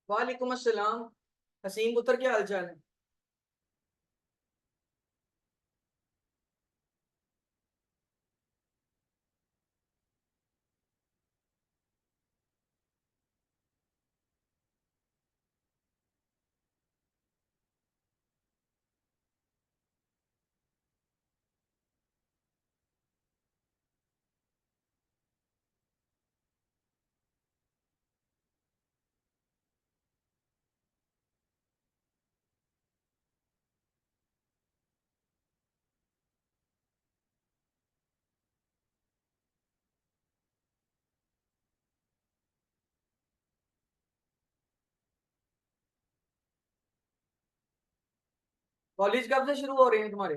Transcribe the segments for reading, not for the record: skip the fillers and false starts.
वालेकुम अस्सलाम। हसीम पुत्र, क्या हाल चाल है? कॉलेज कब से शुरू हो रहे हैं तुम्हारे?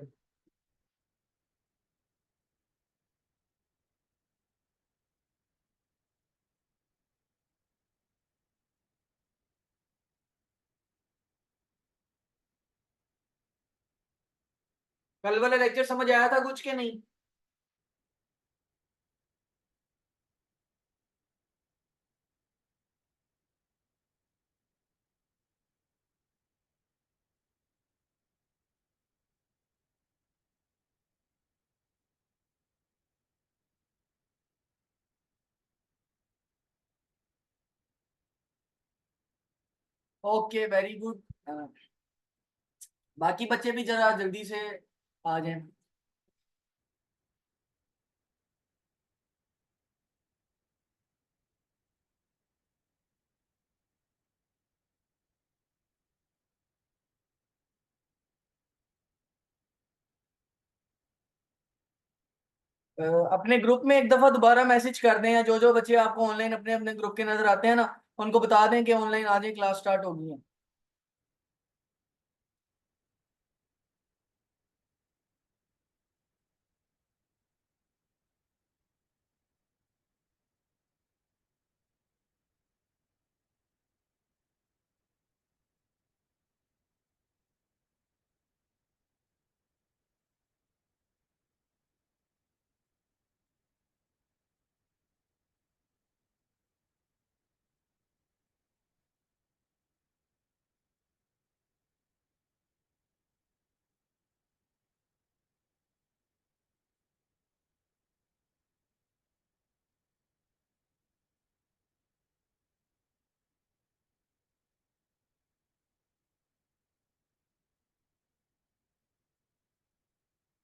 कल वाला लेक्चर समझ आया था कुछ के नहीं? Okay, very good. बाकी बच्चे भी जरा जल्दी से आ जाएं। अपने ग्रुप में एक दफा दोबारा मैसेज कर दें, या जो जो बच्चे आपको ऑनलाइन अपने अपने ग्रुप के नजर आते हैं ना, उनको बता दें कि ऑनलाइन आ जाए, क्लास स्टार्ट हो गई है।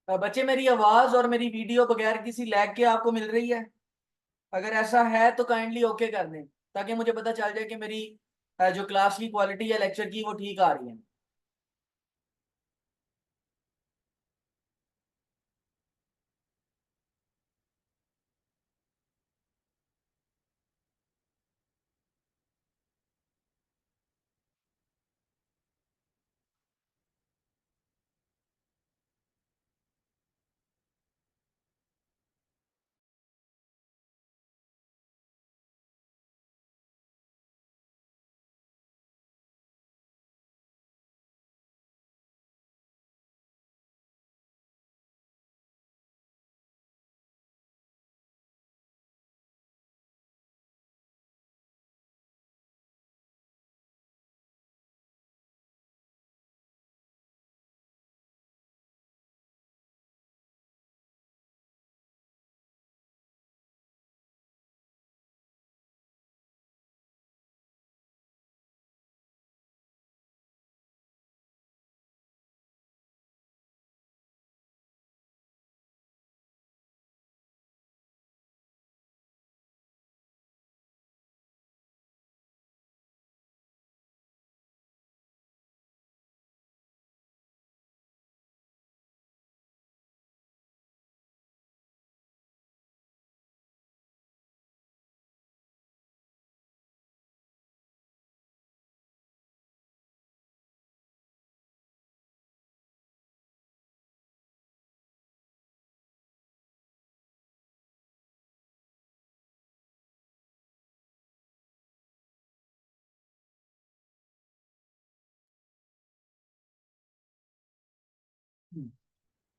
बच्चे, मेरी आवाज और मेरी वीडियो बगैर किसी लैग के आपको मिल रही है? अगर ऐसा है तो काइंडली ओके कर दें, ताकि मुझे पता चल जाए कि मेरी जो क्लास की क्वालिटी है लेक्चर की, वो ठीक आ रही है।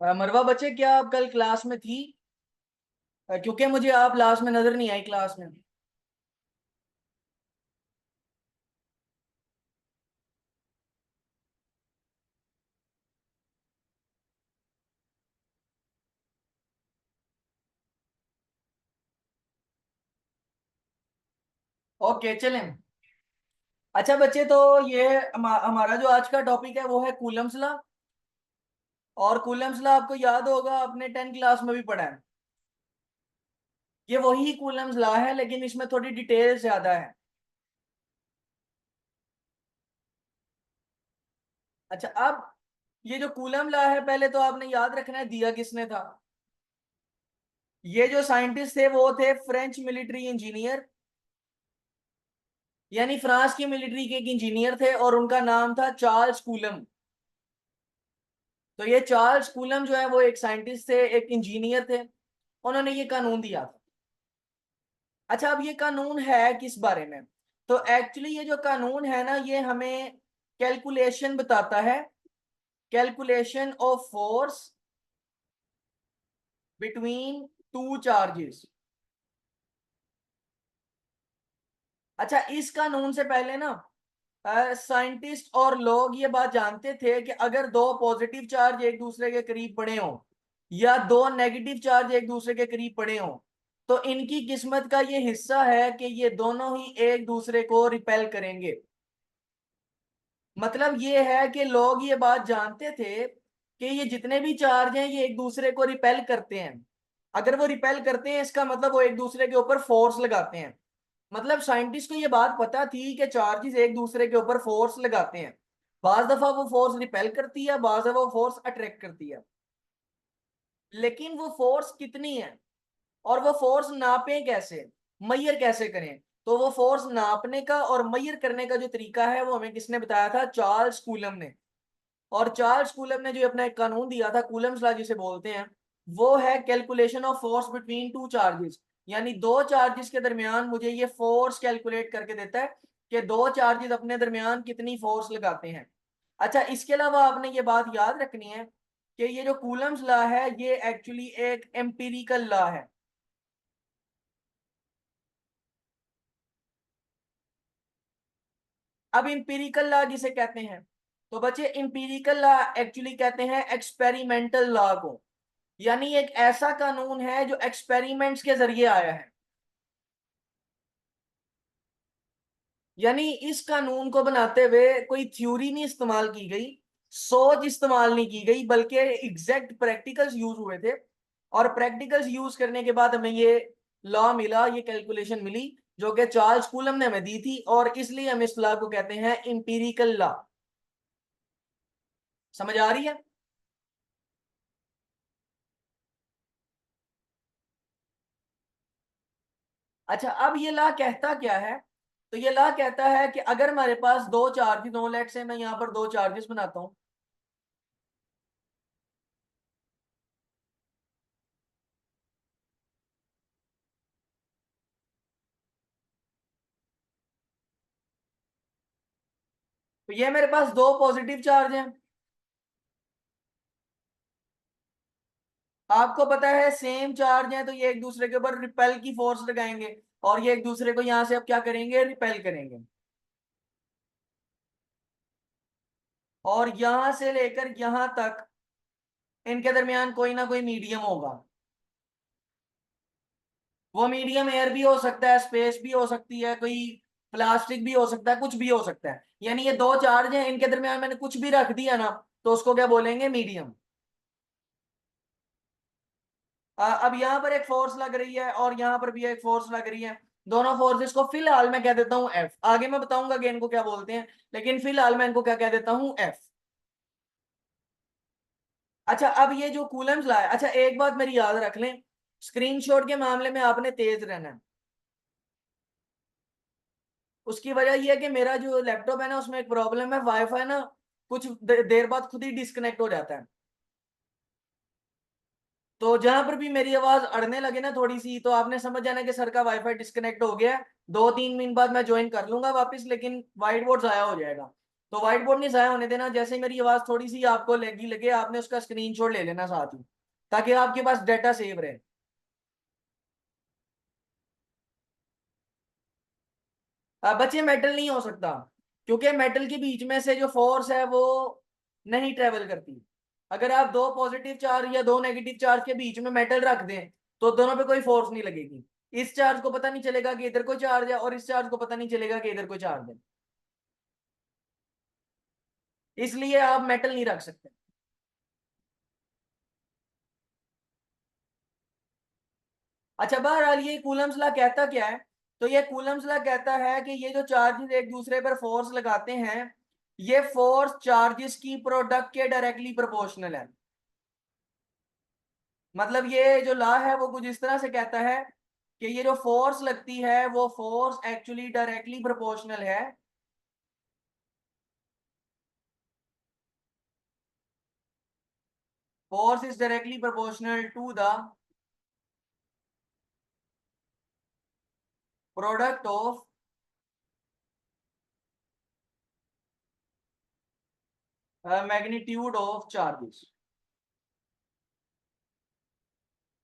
मरवा बच्चे, क्या आप कल क्लास में थी? क्योंकि मुझे आप लास्ट में नजर नहीं आई क्लास में। ओके चलें। अच्छा बच्चे, तो ये हमारा जो आज का टॉपिक है वो है कूलम्स लॉ। और कूलम्स लॉ आपको याद होगा, आपने 10 क्लास में भी पढ़ा है। ये वही कूलम्स लॉ है, लेकिन इसमें थोड़ी डिटेल ज्यादा है। अच्छा, अब ये जो कूलम लॉ है, पहले तो आपने याद रखना है दिया किसने था। ये जो साइंटिस्ट थे वो थे फ्रेंच मिलिट्री इंजीनियर, यानी फ्रांस की मिलिट्री के एक इंजीनियर थे, और उनका नाम था चार्ल्स कूलम। तो ये चार्ल्स कूलम जो है वो एक साइंटिस्ट थे, एक इंजीनियर थे। उन्होंने ये कानून दिया था। अच्छा, अब ये कानून है किस बारे में? तो एक्चुअली ये जो कानून है ना, ये हमें कैलकुलेशन बताता है। Calculation of force between two charges. अच्छा, इस कानून से पहले ना साइंटिस्ट और लोग ये बात जानते थे कि अगर दो पॉजिटिव चार्ज एक दूसरे के करीब पड़े हों या दो नेगेटिव चार्ज एक दूसरे के करीब पड़े हों, तो इनकी किस्मत का ये हिस्सा है कि ये दोनों ही एक दूसरे को रिपेल करेंगे। मतलब ये है कि लोग ये बात जानते थे कि ये जितने भी चार्ज हैं ये एक दूसरे को रिपेल करते हैं। अगर वो रिपेल करते हैं, इसका मतलब वो एक दूसरे के ऊपर फोर्स लगाते हैं। मतलब साइंटिस्ट को ये बात पता थी कि चार्जेस एक दूसरे के ऊपर फोर्स लगाते हैं। बाज दफा वो फोर्स रिपेल करती है, बाज दफा वो फोर्स अट्रैक्ट करती है। लेकिन वो फोर्स कितनी है और वो फोर्स नापें कैसे, मैयर कैसे करें? तो वो फोर्स नापने का और मैयर करने का जो तरीका है वो हमें किसने बताया था? चार्ल्स कूलम ने। और चार्ल्स कूलम ने जो अपना एक कानून दिया था, कूलम्स लॉ जिसे बोलते हैं, वो है calculation of force between two charges. यानी दो चार्जेस के दरमियान मुझे ये फोर्स कैलकुलेट करके देता है कि दो चार्जेस अपने दरमियान कितनी फोर्स लगाते हैं। अच्छा, इसके अलावा आपने ये बात याद रखनी है कि ये जो कूलम्स लॉ है ये एक्चुअली एक एम्पिरिकल लॉ है। अब इंपीरिकल लॉ जिसे कहते हैं, तो बच्चे इंपीरिकल लॉ एक्चुअली कहते हैं एक्सपेरिमेंटल लॉ को। यानी एक ऐसा कानून है जो एक्सपेरिमेंट्स के जरिए आया है। यानी इस कानून को बनाते हुए कोई थ्योरी नहीं इस्तेमाल की गई, सोच इस्तेमाल नहीं की गई, बल्कि एग्जैक्ट प्रैक्टिकल्स यूज हुए थे। और प्रैक्टिकल्स यूज करने के बाद हमें ये लॉ मिला, ये कैलकुलेशन मिली, जो कि चार्ल्स कूलम ने हमें दी थी, और इसलिए हम इस लॉ को कहते हैं इंपीरिकल लॉ। समझ आ रही है? अच्छा, अब ये लॉ कहता क्या है? तो ये लॉ कहता है कि अगर हमारे पास दो चार्जेस, दो लेट से मैं यहां पर दो चार्जेस बनाता हूं। तो ये मेरे पास दो पॉजिटिव चार्ज हैं। आपको पता है सेम चार्ज हैं तो ये एक दूसरे के ऊपर रिपेल की फोर्स लगाएंगे, और ये एक दूसरे को यहां से अब क्या करेंगे? रिपेल करेंगे। और यहां से लेकर यहां तक इनके दरमियान कोई ना कोई मीडियम होगा। वो मीडियम एयर भी हो सकता है, स्पेस भी हो सकती है, कोई प्लास्टिक भी हो सकता है, कुछ भी हो सकता है। यानी ये दो चार्ज हैं, इनके दरमियान मैंने कुछ भी रख दिया ना, तो उसको क्या बोलेंगे? मीडियम। अब यहां पर एक फोर्स लग रही है और यहां पर भी एक फोर्स लग रही है। दोनों फोर्सेस को फिलहाल मैं कह देता हूं एफ। आगे मैं बताऊंगा कि इनको क्या बोलते हैं, लेकिन फिलहाल मैं इनको क्या कह देता हूं? एफ। अच्छा, अब ये जो कूलम्स लॉ है, अच्छा एक बात मेरी याद रख लें, स्क्रीनशॉट के मामले में आपने तेज रहना है। उसकी वजह यह है कि मेरा जो लैपटॉप है ना, उसमें एक प्रॉब्लम है, वाईफाई ना कुछ देर बाद खुद ही डिस्कनेक्ट हो जाता है। तो जहां पर भी मेरी आवाज अड़ने लगे ना थोड़ी सी, तो आपने समझ जाना कि सर का वाईफाई डिस्कनेक्ट हो गया है। 2-3 मिनट बाद मैं ज्वाइन कर लूंगा वापस, लेकिन व्हाइट बोर्ड जाया हो जाएगा। तो व्हाइट बोर्ड नहीं जाया होने देना। जैसे ही मेरी आवाज थोड़ी सी आपको लगी लगे, आपने उसका स्क्रीनशॉट ले लेना साथ ही, ताकि आपके पास डाटा सेव रहे। बच्चे, मेटल नहीं हो सकता, क्योंकि मेटल के बीच में से जो फोर्स है वो नहीं ट्रेवल करती। अगर आप दो पॉजिटिव चार्ज या दो नेगेटिव चार्ज के बीच में मेटल रख दें, तो दोनों पे कोई फोर्स नहीं लगेगी। इस चार्ज को पता नहीं चलेगा कि इधर कोई चार्ज है, और इस चार्ज को पता नहीं चलेगा कि इधर कोई चार्ज है, इसलिए आप मेटल नहीं रख सकते। अच्छा, बहरहाल ये कूलम्स लॉ कहता क्या है? तो ये कूलम्स लॉ कहता है कि ये जो चार्जेस एक दूसरे पर फोर्स लगाते हैं, ये फोर्स चार्जेस की प्रोडक्ट के डायरेक्टली प्रोपोर्शनल है। मतलब ये जो लॉ है वो कुछ इस तरह से कहता है कि ये जो फोर्स लगती है वो फोर्स एक्चुअली डायरेक्टली प्रोपोर्शनल है force is directly proportional to the product of magnitude of charges।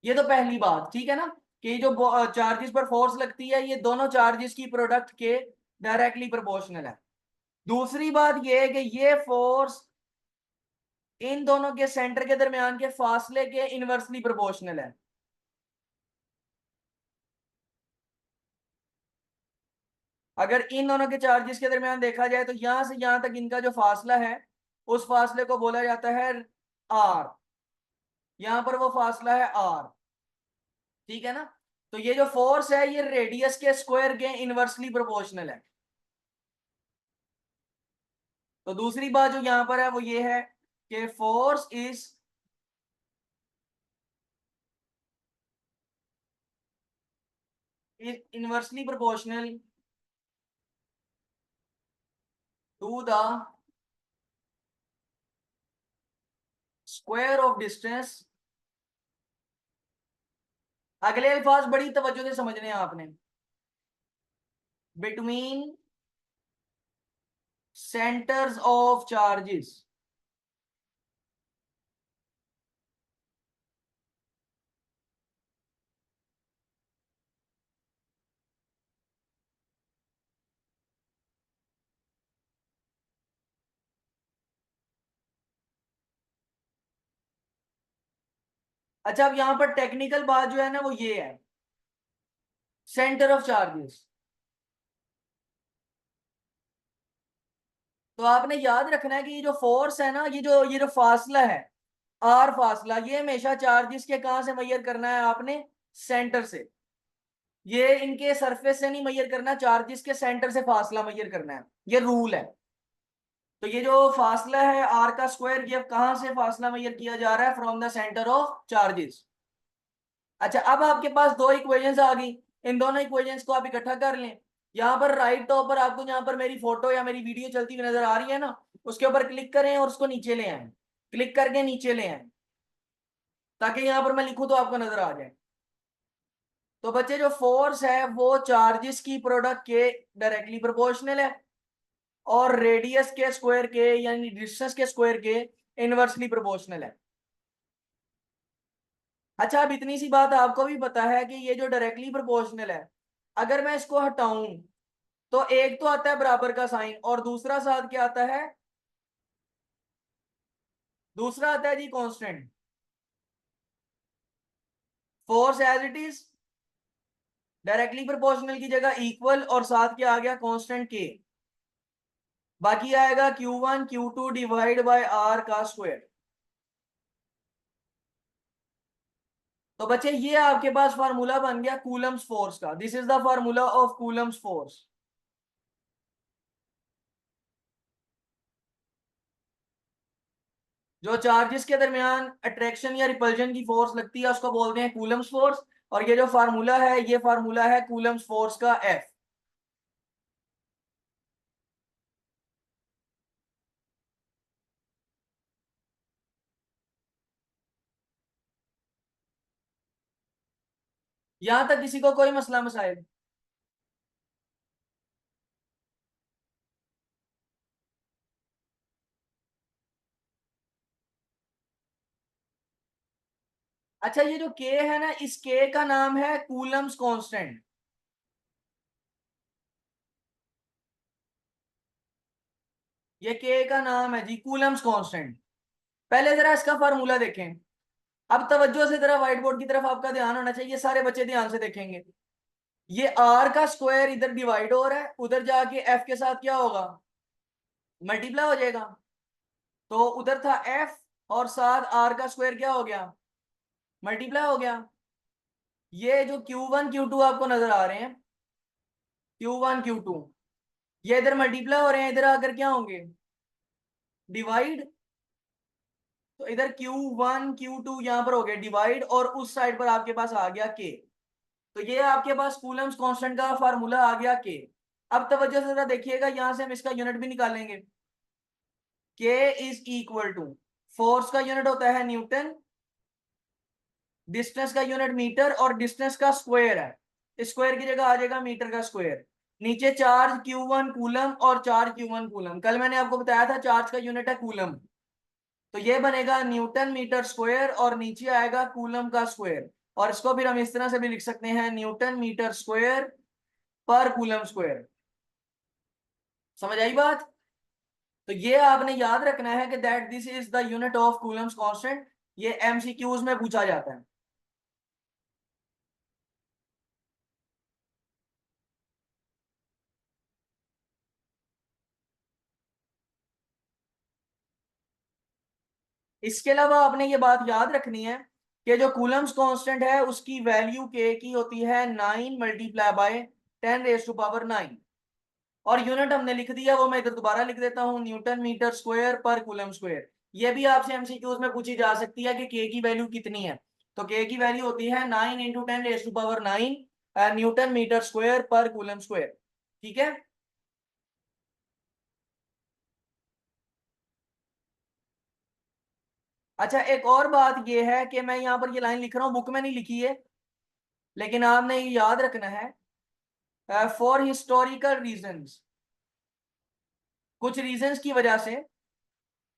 ये तो पहली बात ठीक है ना, कि जो चार्जेस पर फोर्स लगती है ये दोनों चार्जेस की प्रोडक्ट के डायरेक्टली प्रोपोर्शनल है। दूसरी बात ये है कि ये फोर्स इन दोनों के सेंटर के दरमियान के फासले के इनवर्सली प्रोपोर्शनल है। अगर इन दोनों के चार्जेस के दरमियान देखा जाए तो यहां से यहां तक इनका जो फासला है उस फासले को बोला जाता है आर। यहां पर वो फासला है आर, ठीक है ना। तो ये जो फोर्स है ये रेडियस के स्क्वायर के इनवर्सली प्रोपोर्शनल है। तो दूसरी बात जो यहां पर है वो ये है कि force is inversely proportional to the square of distance. अगले अल्फाज बड़ी तवज्जो से समझने हैं आपने। Between centres of charges. अच्छा, अब यहां पर टेक्निकल बात जो है ना वो ये है, सेंटर ऑफ चार्जेस। तो आपने याद रखना है कि ये जो फोर्स है ना, ये जो फासला है आर फासला, ये हमेशा चार्जेस के कहां से मैयर करना है आपने? सेंटर से। ये इनके सरफेस से नहीं मैयर करना, चार्जेस के सेंटर से फासला मैयर करना है, ये रूल है। तो ये जो फासला है आर का स्क्वायर, ये अब कहां से फासला मैयर किया जा रहा है? From the centre of charges. अच्छा, अब आपके पास दो इक्वेशंस आ गई, इन दोनों इक्वेशंस को आप इकट्ठा कर लें। यहाँ पर राइट टॉप पर आपको यहाँ पर मेरी फोटो या मेरी वीडियो चलती हुई नजर आ रही है ना, उसके ऊपर क्लिक करें और उसको नीचे ले आए, क्लिक करके नीचे ले आए, ताकि यहाँ पर मैं लिखूं तो आपको नजर आ जाए। तो बच्चे जो फोर्स है वो चार्जेस की प्रोडक्ट के डायरेक्टली प्रोपोर्शनल है और रेडियस के स्क्वायर के यानी डिस्टेंस के स्क्वायर के इनवर्सली प्रोपोर्शनल है। अच्छा, अब इतनी सी बात आपको भी पता है कि ये जो डायरेक्टली प्रोपोर्शनल है, अगर मैं इसको हटाऊं तो एक तो आता है बराबर का साइन और दूसरा साथ क्या आता है? दूसरा आता है G constant. Force as it is directly proportional की जगह इक्वल और साथ क्या आ गया? कांस्टेंट के। बाकी आएगा Q1 Q2 divide by r का स्क्वायर। तो बच्चे ये आपके पास फार्मूला बन गया कूलम्स फोर्स का। This is the formula of Coulomb's force. जो चार्जेस के दरमियान अट्रैक्शन या रिपल्जन की फोर्स लगती है उसको बोलते हैं कूलम्स फोर्स। और ये जो फार्मूला है ये फार्मूला है कूलम्स फोर्स का एफ। यहां तक किसी को कोई मसला मसाइल? अच्छा, ये जो के है ना, इस के का नाम है कूलम्स कांस्टेंट। ये के का नाम है जी कूलम्स कांस्टेंट। पहले जरा इसका फार्मूला देखें। अब तवज्जो से जरा व्हाइट बोर्ड की तरफ आपका ध्यान होना चाहिए, सारे बच्चे ध्यान से देखेंगे। ये आर का स्क्वायर इधर डिवाइड हो रहा है, उधर जाके एफ के साथ क्या होगा, मल्टीप्लाई हो जाएगा। तो उधर था एफ और साथ आर का स्क्वायर क्या हो गया, मल्टीप्लाई हो गया। ये जो Q1 Q2 आपको नजर आ रहे हैं, Q1 Q2, ये इधर मल्टीप्लाई हो रहे हैं, इधर आकर क्या होंगे, डिवाइड। तो इधर Q1 Q2 यहां पर हो गया डिवाइड, और उस साइड पर आपके पास आ गया के। तो ये आपके पास कूलम्स कांस्टेंट का फार्मूला आ गया के। अब तवज्जो से जरा देखिएगा, यहां से हम इसका यूनिट भी निकालेंगे। के इज इक्वल टू, फोर्स का यूनिट होता है न्यूटन, डिस्टेंस का यूनिट मीटर, और डिस्टेंस का स्क्वायर है, स्क्वायर की जगह आ जाएगा मीटर का स्क्वायर। नीचे चार्ज Q1 कूलम और चार्ज Q1 कूलम, कल मैंने आपको बताया था चार्ज का यूनिट है कूलम। तो ये बनेगा न्यूटन मीटर स्क्वायर, और नीचे आएगा कूलम का स्क्वायर। और इसको फिर हम इस तरह से भी लिख सकते हैं, न्यूटन मीटर स्क्वायर पर कूलम स्क्वायर। समझ आई बात। तो ये आपने याद रखना है कि that this is the unit of Coulomb's constant. ये एमसीक्यूज में पूछा जाता है। इसके अलावा आपने ये बात याद रखनी है कि जो कूलम्स कांस्टेंट है उसकी वैल्यू के की होती है 9 मल्टीप्लाई बाय 10⁻⁹ और यूनिट हमने लिख दिया, वो मैं इधर दोबारा लिख देता हूँ, न्यूटन मीटर स्क्वायर पर कूलम स्क्वायर। ये भी आपसे एमसीक्यूज में पूछी जा सकती है कि के की वैल्यू कितनी है। तो के की वैल्यू होती है 9 × 10⁻⁹ न्यूटन मीटर स्क्वायर पर कूलम स्क्वायर। ठीक है। अच्छा, एक और बात ये है कि मैं यहाँ पर ये लाइन लिख रहा हूँ, बुक में नहीं लिखी है, लेकिन आपने ये याद रखना है, फॉर हिस्टोरिकल रीजंस, कुछ रीजंस की वजह से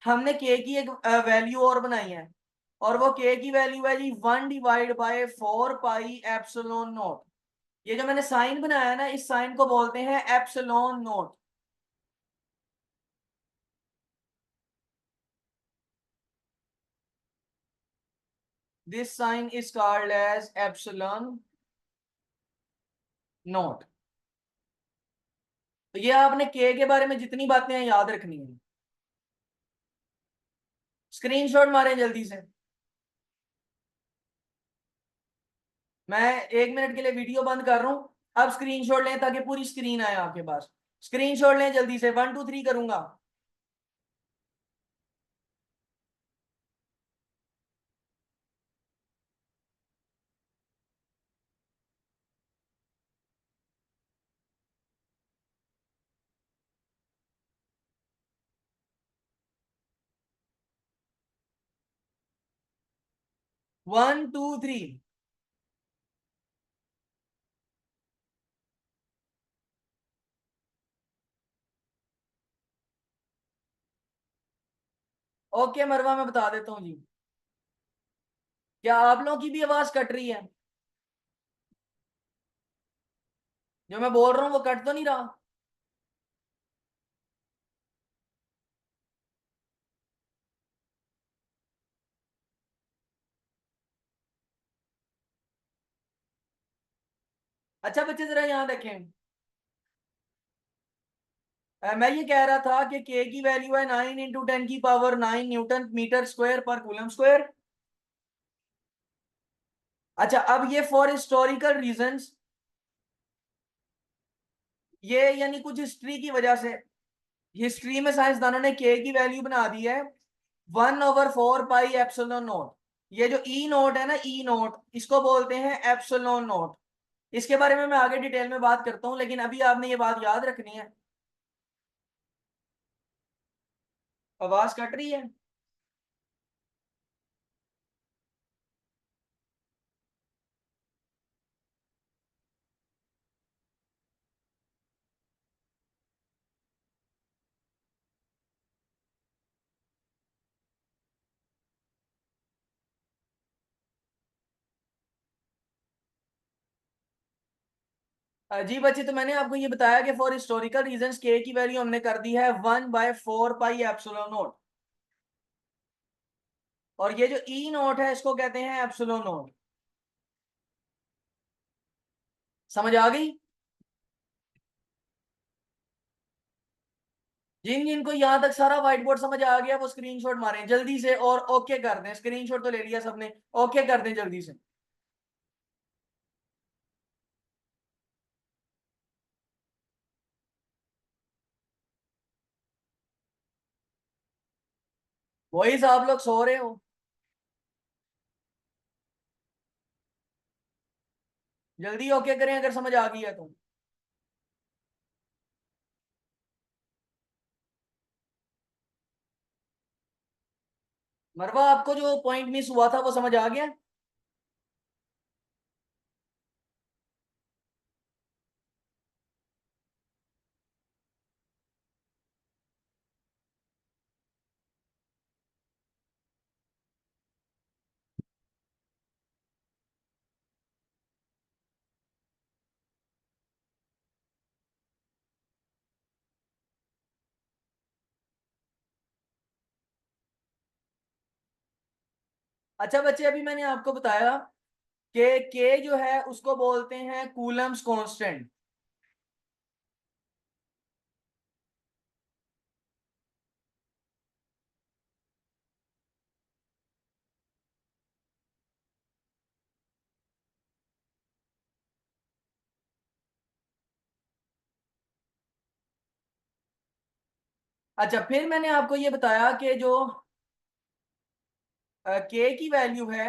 हमने के की एक वैल्यू और बनाई है, और वो के की वैल्यू है जी 1/4 पाई एप्सिलॉन नॉट। ये जो मैंने साइन बनाया है ना, इस साइन को बोलते हैं epsilon naught. This sign is called as epsilon naught. तो ये आपने के बारे में जितनी बातें हैं याद रखनी है। स्क्रीनशॉट मारें जल्दी से। मैं 1 मिनट के लिए वीडियो बंद कर रहा हूं, अब स्क्रीनशॉट लें ताकि पूरी स्क्रीन आए आपके पास। स्क्रीनशॉट लें जल्दी से, 1 2 3 करूंगा। 1 2 3। ओके मरवा, मैं बता देता हूँ जी। क्या आप लोगों की भी आवाज कट रही है? जो मैं बोल रहा हूँ वो कट तो नहीं रहा? अच्छा बच्चे जरा यहाँ देखें। मैं ये कह रहा था कि के की वैल्यू है 9 × 10⁹ न्यूटन मीटर स्क्वायर पर कूलम स्क्वायर। अच्छा, अब ये फॉर हिस्टोरिकल रीजंस, ये यानी कुछ हिस्ट्री की वजह से, हिस्ट्री में साइंसदानों ने के की वैल्यू बना दी है 1/4 पाई एप्सिलॉन नॉट। ये जो ई नोट है ना, ई नोट, इसको बोलते हैं एप्सिलॉन नॉट। इसके बारे में मैं आगे डिटेल में बात करता हूं, लेकिन अभी आपने ये बात याद रखनी है। आवाज कट रही है? जी बच्चे, तो मैंने आपको ये बताया कि फॉर हिस्टोरिकल रीजंस के की वैल्यू हमने कर दी है 1/4 पाई एप्सिलॉन नॉट। और ये जो ई नोट है इसको कहते हैं एप्सिलॉन नॉट। समझ आ गई? जिन जिनको यहां तक सारा व्हाइट बोर्ड समझ आ गया वो स्क्रीनशॉट मारें जल्दी से और ओके कर दें। स्क्रीनशॉट तो ले लिया सबने, ओके कर दें जल्दी से। वही आप लोग सो रहे हो, जल्दी ओके करें अगर समझ आ गई है तो। मरवा आपको जो पॉइंट मिस हुआ था वो समझ आ गया? अच्छा बच्चे, अभी मैंने आपको बताया कि के जो है उसको बोलते हैं कूलम्स कांस्टेंट। अच्छा, फिर मैंने आपको ये बताया कि जो के की वैल्यू है,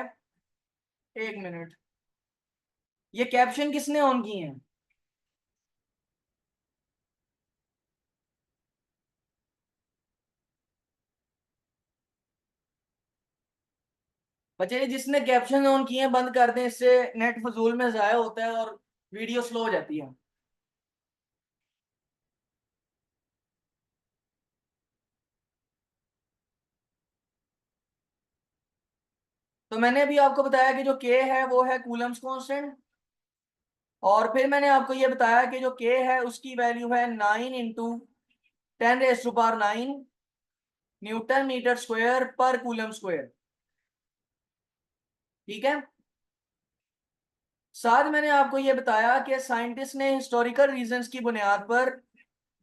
एक मिनट, ये कैप्शन किसने ऑन की है? बच्चे जिसने कैप्शन ऑन किए हैं बंद कर दें, इससे नेट फजूल में जाया होता है और वीडियो स्लो हो जाती है। तो मैंने अभी आपको बताया कि जो के है वो है कूलम्स कांस्टेंट। और फिर मैंने आपको ये बताया कि जो के है उसकी वैल्यू है 9 × 10⁻⁹ न्यूटन मीटर स्क्वायर पर कूलम स्क्वायर। ठीक है। साथ मैंने आपको ये बताया कि साइंटिस्ट ने हिस्टोरिकल रीजंस की बुनियाद पर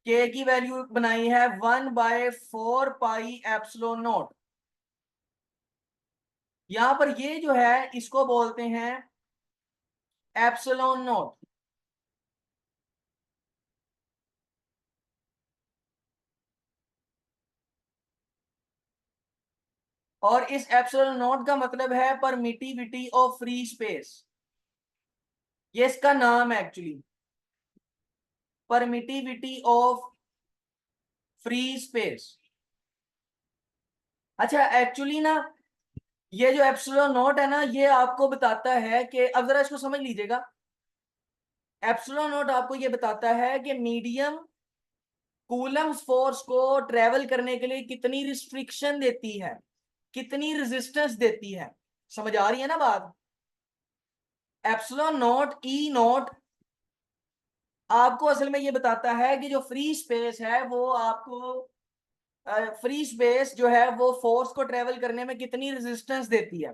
के की वैल्यू बनाई है 1/4 पाई एप्सिलॉन नॉट। यहां पर ये जो है इसको बोलते हैं एप्सिलॉन नॉट। और इस एप्सिलॉन नॉट का मतलब है परमिटिविटी ऑफ फ्री स्पेस। ये इसका नाम है actually, permittivity of free space. अच्छा एक्चुअली ना, ये जो एप्सिलॉन नॉट है ना ये आपको बताता है कि, अब जरा इसको समझ लीजिएगा, एप्सिलॉन नॉट आपको ये बताता है कि मीडियम कूलम फोर्स को ट्रेवल करने के लिए कितनी रिस्ट्रिक्शन देती है, कितनी रेजिस्टेंस देती है। समझ आ रही है ना बात? एप्सिलॉन नॉट ई नॉट आपको असल में ये बताता है कि जो फ्री स्पेस है वो आपको, फ्री स्पेस जो है वो फोर्स को ट्रेवल करने में कितनी रेजिस्टेंस देती है।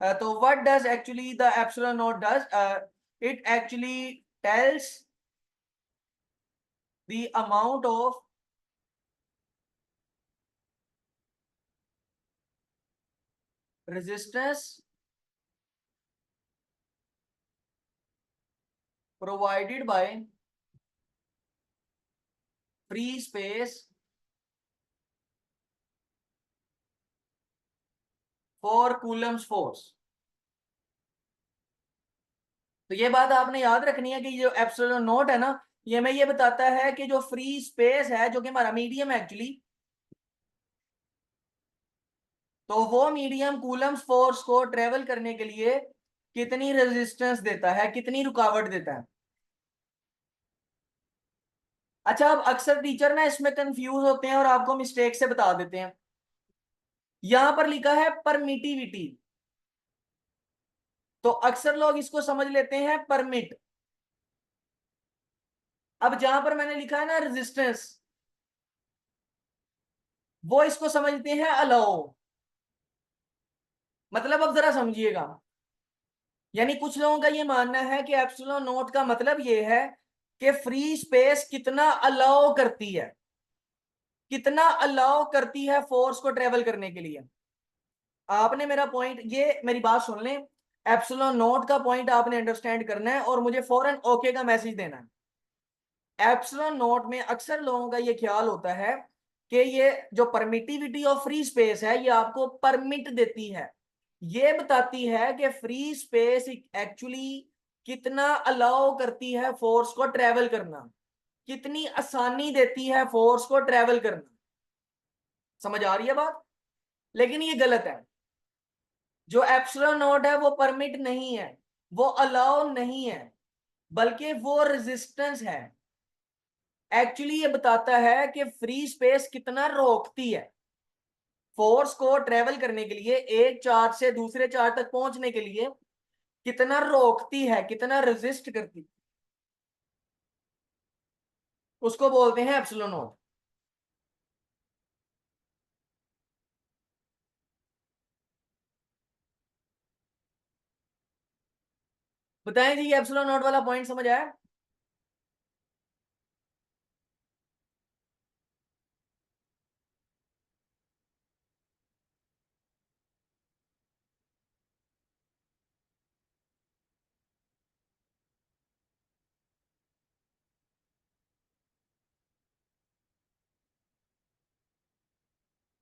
तो what does actually the epsilon not does, it actually tells the amount of resistance provided by free space for coulomb's force। तो ये बात आपने याद रखनी है कि जो एप्सिलॉन नॉट है ना, ये हमें ये बताता है कि जो फ्री स्पेस है जो कि हमारा मीडियम है एक्चुअली, तो वो मीडियम कूलम्स फोर्स को ट्रेवल करने के लिए कितनी रेजिस्टेंस देता है, कितनी रुकावट देता है। अच्छा, अब अक्सर टीचर ना इसमें कंफ्यूज होते हैं और आपको मिस्टेक से बता देते हैं। यहां पर लिखा है परमिटिविटी, तो अक्सर लोग इसको समझ लेते हैं परमिट। अब जहां पर मैंने लिखा है ना रेजिस्टेंस, वो इसको समझते हैं अलाउ। मतलब अब जरा समझिएगा, यानी कुछ लोगों का ये मानना है कि एप्सिलॉन नोट का मतलब ये है कि फ्री स्पेस कितना अलाउ करती है, कितना अलाउ करती है फोर्स को ट्रेवल करने के लिए। आपने मेरा पॉइंट, ये मेरी बात सुन लें, एप्सिलॉन नोट का पॉइंट आपने अंडरस्टैंड करना है और मुझे फौरन ओके का मैसेज देना है। एप्सिलॉन नोट में अक्सर लोगों का ये ख्याल होता है कि ये जो परमिटिविटी ऑफ फ्री स्पेस है ये आपको परमिट देती है, ये बताती है कि फ्री स्पेस एक्चुअली कितना अलाउ करती है फोर्स को ट्रेवल करना, कितनी आसानी देती है फोर्स को ट्रेवल करना। समझ आ रही है बात? लेकिन ये गलत है। जो एप्सिलॉन नोट है वो परमिट नहीं है, वो अलाउ नहीं है, बल्कि वो रेजिस्टेंस है। एक्चुअली ये बताता है कि फ्री स्पेस कितना रोकती है फोर्स को ट्रेवल करने के लिए, एक चार्ज से दूसरे चार्ज तक पहुंचने के लिए कितना रोकती है, कितना रेजिस्ट करती है, उसको बोलते हैं एप्सिलॉन नोट। बताएं जी, ये एप्सिलॉन नोट वाला पॉइंट समझ आया?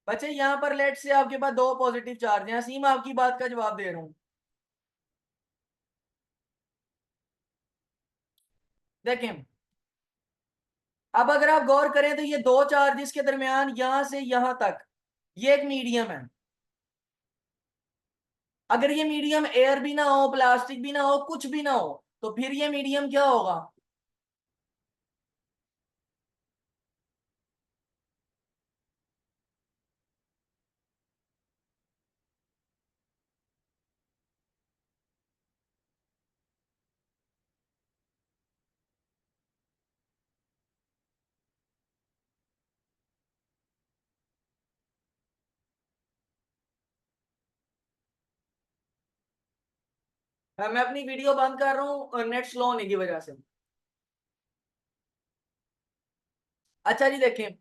बच्चे यहां पर लेट से आपके पास दो पॉजिटिव चार्ज हैं, सीम आपकी बात का जवाब दे रहा हूं। देखें, अब अगर आप गौर करें तो ये दो चार्जेस के दरमियान यहां से यहां तक ये एक मीडियम है। अगर ये मीडियम एयर भी ना हो, प्लास्टिक भी ना हो, कुछ भी ना हो, तो फिर ये मीडियम क्या होगा? मैं अपनी वीडियो बंद कर रहा हूँ नेट स्लो होने की वजह से। अच्छा जी, देखें,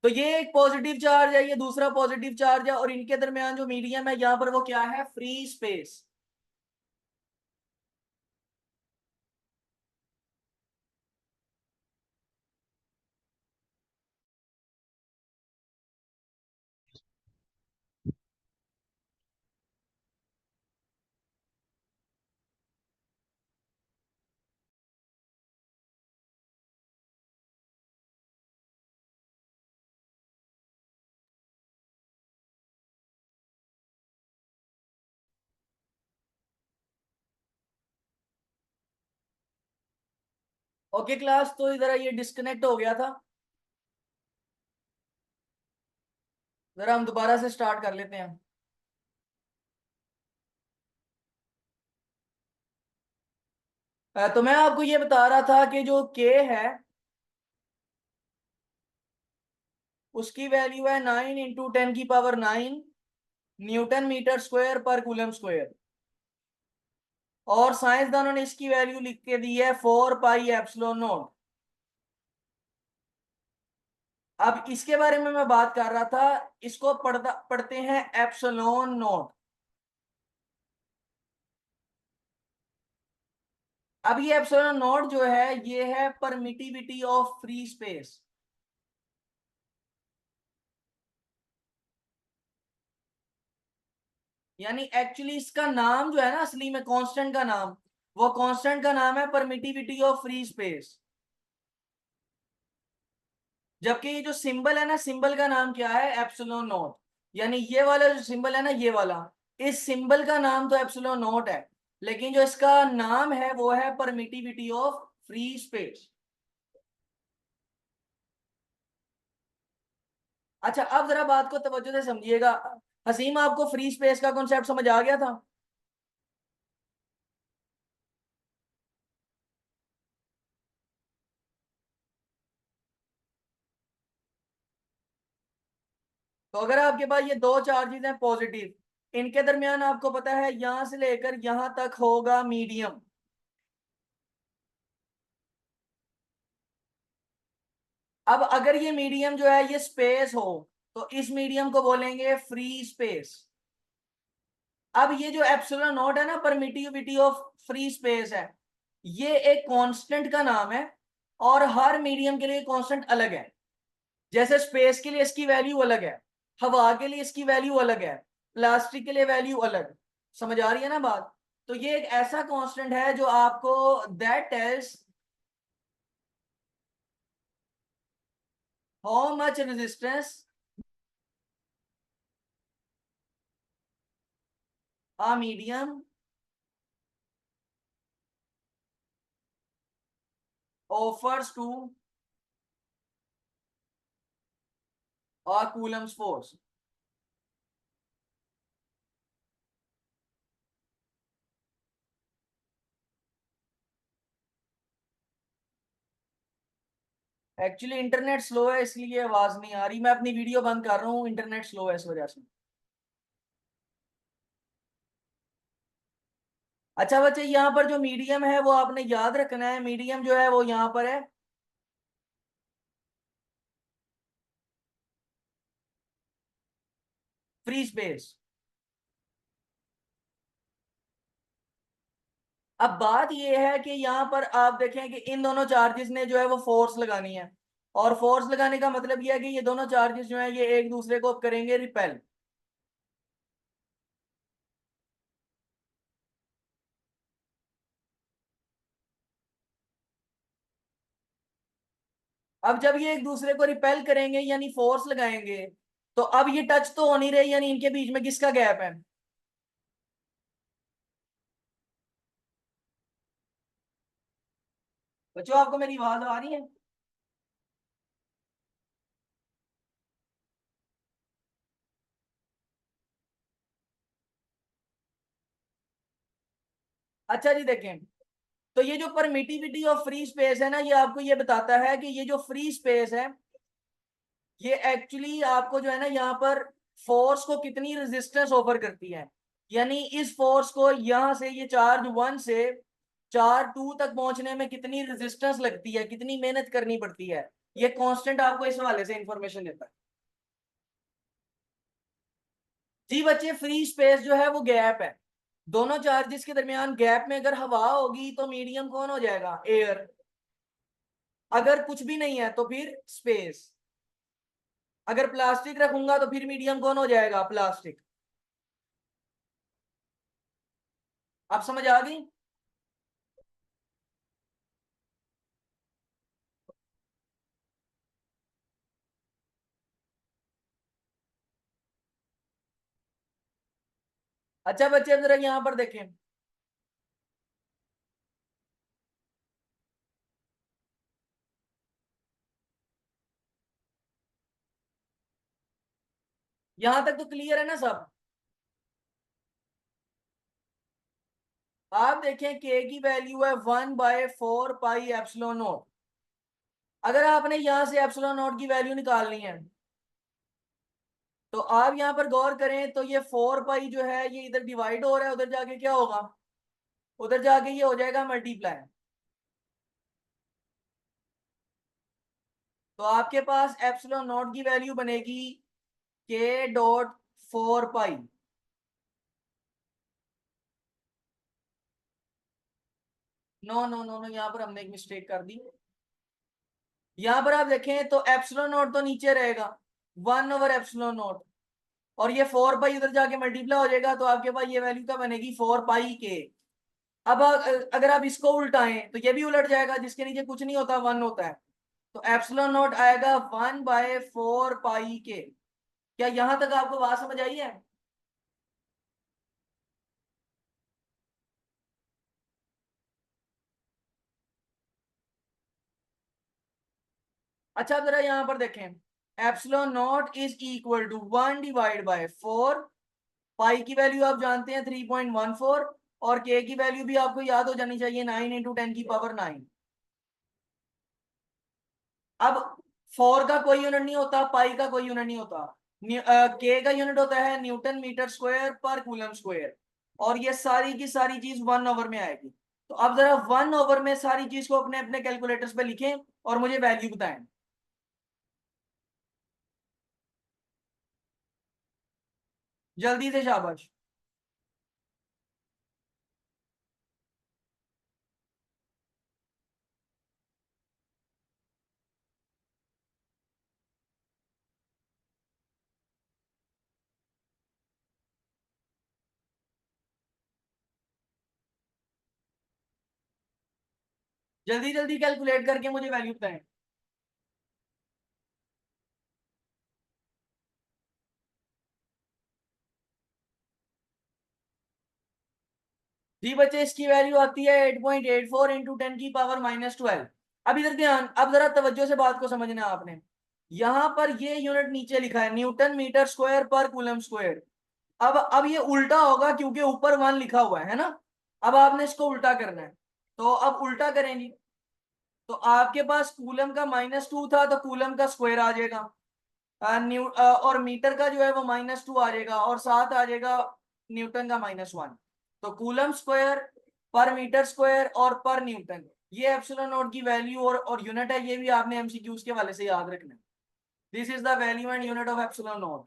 तो ये एक पॉजिटिव चार्ज है, ये दूसरा पॉजिटिव चार्ज है, और इनके दरमियान जो मीडियम है यहां पर वो क्या है? Free space. ओके क्लास, तो इधर ये डिस्कनेक्ट हो गया था, जरा हम दोबारा से स्टार्ट कर लेते हैं। तो मैं आपको ये बता रहा था कि जो के है उसकी वैल्यू है 9 × 10⁹ न्यूटन मीटर स्क्वायर पर कूलम स्क्वायर, और साइंसदानों ने इसकी वैल्यू लिख के दी है 4 पाई एप्सिलॉन नॉट। अब इसके बारे में मैं बात कर रहा था, इसको पढ़ते हैं एप्सिलॉन नॉट। अब ये एप्सिलॉन नॉट जो है ये है परमिटिविटी ऑफ फ्री स्पेस। यानी एक्चुअली इसका नाम जो है ना, असली में कांस्टेंट का नाम, वो कांस्टेंट का नाम है परमिटिविटी ऑफ फ्री स्पेस। जबकि ये जो सिंबल है ना, सिंबल का नाम क्या है? Epsilon not. यानी ये वाला जो सिंबल है ना, ये वाला, इस सिंबल का नाम तो एप्सिलॉन नॉट है, लेकिन जो इसका नाम है वो है परमिटिविटी ऑफ फ्री स्पेस। अच्छा, अब जरा बात को तवज्जो से समझिएगा। हसीम, आपको फ्री स्पेस का कॉन्सेप्ट समझ आ गया था? तो अगर आपके पास ये दो चार्जेस हैं पॉजिटिव, इनके दरमियान आपको पता है यहां से लेकर यहां तक होगा मीडियम। अब अगर ये मीडियम जो है ये स्पेस हो तो इस मीडियम को बोलेंगे फ्री स्पेस। अब ये जो एप्सिलॉन नॉट है ना, परमिटिविटी ऑफ फ्री स्पेस है, ये एक कांस्टेंट का नाम है और हर मीडियम के लिए कांस्टेंट अलग है। जैसे स्पेस के लिए इसकी वैल्यू अलग है, हवा के लिए इसकी वैल्यू अलग है, प्लास्टिक के लिए वैल्यू अलग। समझ आ रही है ना बात? तो ये एक ऐसा कांस्टेंट है जो आपको that tells how much resistance a medium offers to a coulomb's force। Actually internet slow है इसलिए आवाज नहीं आ रही। मैं अपनी वीडियो बंद कर रहा हूँ, इंटरनेट स्लो है इस वजह से। अच्छा बच्चे, यहाँ पर जो मीडियम है वो आपने याद रखना है। मीडियम जो है वो यहाँ पर है फ्री स्पेस। अब बात ये है कि यहाँ पर आप देखें कि इन दोनों चार्जेस ने जो है वो फोर्स लगानी है, और फोर्स लगाने का मतलब यह है कि ये दोनों चार्जेस जो है ये एक दूसरे को करेंगे रिपेल। अब जब ये एक दूसरे को रिपेल करेंगे यानी फोर्स लगाएंगे, तो अब ये टच तो हो नहीं रही, यानी इनके बीच में किसका गैप है? बच्चों आपको मेरी आवाज आ रही है? अच्छा जी देखें, तो ये जो परमिटिविटी ऑफ फ्री स्पेस है ना, ये आपको ये बताता है कि ये जो फ्री स्पेस है ये एक्चुअली आपको जो है ना यहाँ पर फोर्स को कितनी रेजिस्टेंस ऑफर करती है। यानी इस फोर्स को यहां से ये चार्ज 1 से चार्ज 2 तक पहुंचने में कितनी रेजिस्टेंस लगती है, कितनी मेहनत करनी पड़ती है, ये कांस्टेंट आपको इस हवाले से इंफॉर्मेशन देता है। जी बच्चे, फ्री स्पेस जो है वो गैप है। दोनों चार्जेस के दरमियान गैप में अगर हवा होगी तो मीडियम कौन हो जाएगा? एयर। अगर कुछ भी नहीं है तो फिर स्पेस। अगर प्लास्टिक रखूंगा तो फिर मीडियम कौन हो जाएगा? प्लास्टिक। आप समझ आ गई? अच्छा बच्चे, अब जरा यहां पर देखें। यहां तक तो क्लियर है ना सब? आप देखें के की वैल्यू है 1/4 पाई एप्सिलॉन नॉट। अगर आपने यहां से एप्सिलॉन नॉट की वैल्यू निकालनी है तो आप यहां पर गौर करें तो ये 4 पाई जो है ये इधर डिवाइड हो रहा है, उधर जाके क्या होगा? उधर जाके ये हो जाएगा मल्टीप्लाई। तो आपके पास एप्सिलॉन नॉट की वैल्यू बनेगी k.4 पाई। नो नो नो नो, यहाँ पर हमने एक मिस्टेक कर दी। यहाँ पर आप देखें तो एप्सिलॉन नॉट तो नीचे रहेगा 1/एप्सिलॉन नॉट, और ये 4 पाई उधर जाके मल्टीप्लाई हो जाएगा, तो आपके पास ये वैल्यू क्या बनेगी? 4 पाई के। अब अगर आप इसको उल्टाएं तो ये भी उलट जाएगा, जिसके नीचे कुछ नहीं होता 1 होता है। तो एप्सिलॉन नॉट आएगा 1/4 पाई के। क्या यहां तक आपको बात समझ आई है? अच्छा जरा यहां पर देखें, epsilon naught is equal to 1/4। Pi की वैल्यू आप जानते हैं 3.14, और के की वैल्यू भी आपको याद हो जानी चाहिए 9 × 10⁹ अब 4 का कोई यूनिट नहीं होता, पाई का कोई यूनिट नहीं होता। के का यूनिट होता है न्यूटन मीटर स्क्वायर पर कूलम स्क्वायर, और ये सारी की सारी चीज 1 ओवर में आएगी। तो अब जरा 1 ओवर में सारी चीज को अपने अपने कैलकुलेटर्स पे लिखें और मुझे वैल्यू बताएं। जल्दी से, शाबाश। जल्दी जल्दी कैलकुलेट करके मुझे वैल्यू बताएं। जी बच्चे, इसकी वैल्यू आती है 8.84 इंटू 10⁻⁻12। अब इधर ध्यान, अब जरा तवज्जो से बात को समझना है आपने। यहां पर ये यूनिट नीचे लिखा है न्यूटन मीटर स्क्वायर पर कूलम स्क्वायर। अब ये उल्टा होगा क्योंकि ऊपर 1 लिखा हुआ है ना। अब आपने इसको उल्टा करना है, तो अब उल्टा करेंगे। तो आपके पास कूलम का -2 था, तो कूलम का स्क्वायर आ जाएगा। और मीटर का जो है वो -2 आ जाएगा, और साथ आ जाएगा न्यूटन का -1। तो कूलम स्क्वायर पर मीटर स्क्वायर और पर न्यूटन, ये एप्सिलॉन नॉट की वैल्यू और यूनिट है। ये भी आपने एमसीक्यूज के वाले से याद रखना है। This is the value and unit of epsilon not.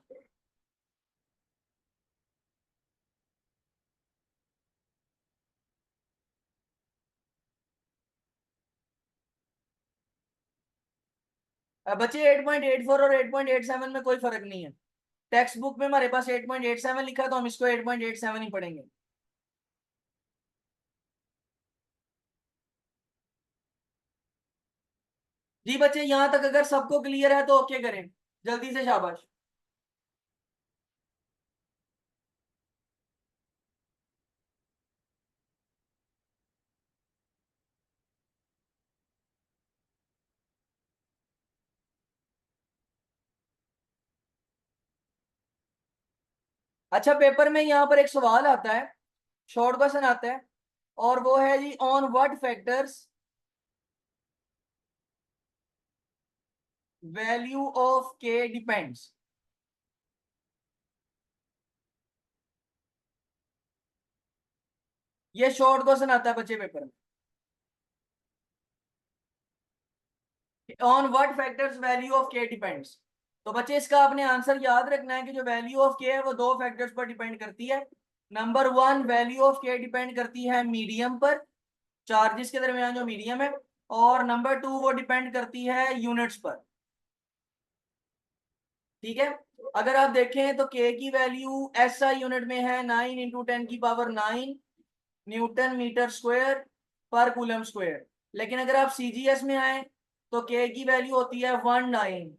बच्चे 8.84 और 8.87 में कोई फर्क नहीं है। टेक्स्ट बुक में हमारे पास 8.87 लिखा है, तो हम इसको 8.87 ही पढ़ेंगे। जी बच्चे, यहां तक अगर सबको क्लियर है तो ओके करें, जल्दी से, शाबाश। अच्छा, पेपर में यहाँ पर एक सवाल आता है, शॉर्ट क्वेश्चन आता है, और वो है G, on what factors value of K depends. ये शॉर्ट क्वेश्चन आता है बच्चे पेपर में, on what factors value of K depends. तो बच्चे, इसका आपने आंसर याद रखना है कि जो वैल्यू ऑफ के है वो दो फैक्टर्स पर डिपेंड करती है। नंबर 1, वैल्यू ऑफ के डिपेंड करती है मीडियम पर, चार्जेस के दरमियान जो मीडियम है। और नंबर 2, वो डिपेंड करती है यूनिट्स पर। ठीक है। अगर आप देखें तो के की वैल्यू एसआई यूनिट में है 9 × 10⁹ न्यूटन मीटर स्क्वायर पर कूलम स्क्वायर। लेकिन अगर आप सीजीएस में आए तो के की वैल्यू होती है 19